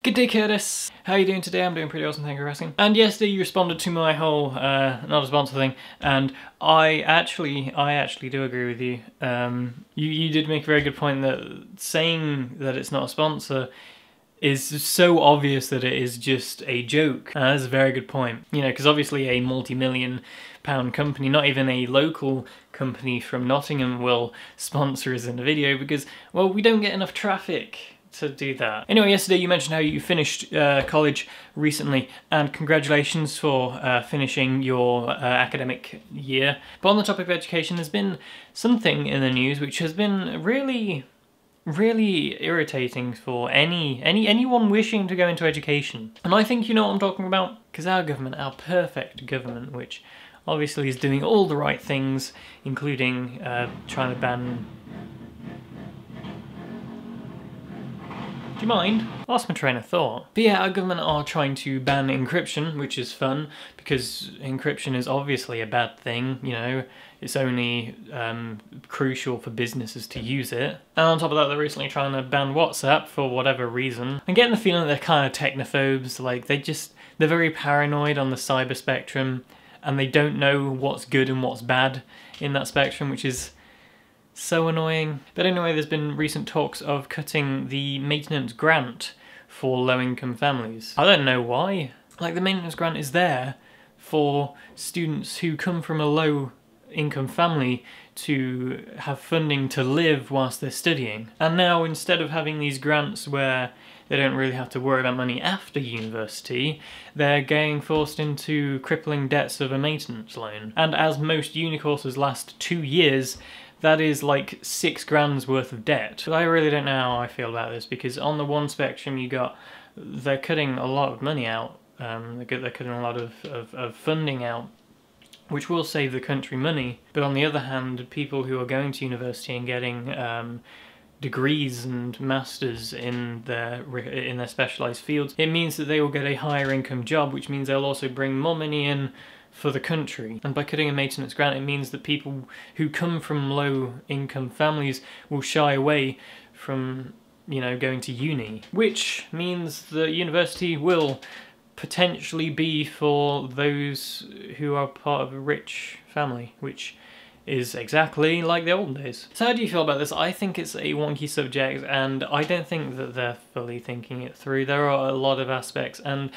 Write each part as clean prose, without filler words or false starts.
Good day, Curtis. How are you doing today? I'm doing pretty awesome, thank you for asking. And yesterday you responded to my whole not a sponsor thing, and I actually do agree with you. You did make a very good point that saying that it's not a sponsor is so obvious that it is just a joke. That's a very good point. You know, because obviously a multi-million-pound company, not even a local company from Nottingham, will sponsor us in a video because, well, we don't get enough traffic to do that. Anyway, yesterday you mentioned how you finished college recently, and congratulations for finishing your academic year. But on the topic of education, there's been something in the news which has been really irritating for anyone wishing to go into education. And I think you know what I'm talking about, because our government, our perfect government, which obviously is doing all the right things, including trying to ban... Do you mind? Lost my train of thought. But yeah, our government are trying to ban encryption, which is fun, because encryption is obviously a bad thing, you know. It's only crucial for businesses to use it. And on top of that, they're recently trying to ban WhatsApp for whatever reason. I'm getting the feeling that they're kind of technophobes, like they're very paranoid on the cyber spectrum, and they don't know what's good and what's bad in that spectrum, which is so annoying. But anyway, there's been recent talks of cutting the maintenance grant for low-income families. I don't know why. Like, the maintenance grant is there for students who come from a low-income family to have funding to live whilst they're studying. And now, instead of having these grants where they don't really have to worry about money after university, they're getting forced into crippling debts of a maintenance loan. And as most uni courses last 2 years, that is like 6 grand's worth of debt. But I really don't know how I feel about this, because on the one spectrum they're cutting a lot of money out, they're cutting a lot of funding out, which will save the country money. But on the other hand, people who are going to university and getting degrees and masters in their specialised fields, it means that they will get a higher income job, which means they'll also bring more money in for the country. And by cutting a maintenance grant, it means that people who come from low income families will shy away from, you know, going to uni, which means that university will potentially be for those who are part of a rich family, which is exactly like the olden days. So how do you feel about this? I think it's a wonky subject, and I don't think that they're fully thinking it through. There are a lot of aspects, and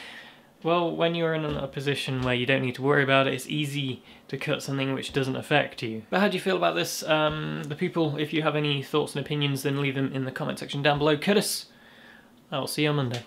well, when you're in a position where you don't need to worry about it, it's easy to cut something which doesn't affect you. But how do you feel about this? The people, if you have any thoughts and opinions, then leave them in the comment section down below. Curtis, I will see you on Monday.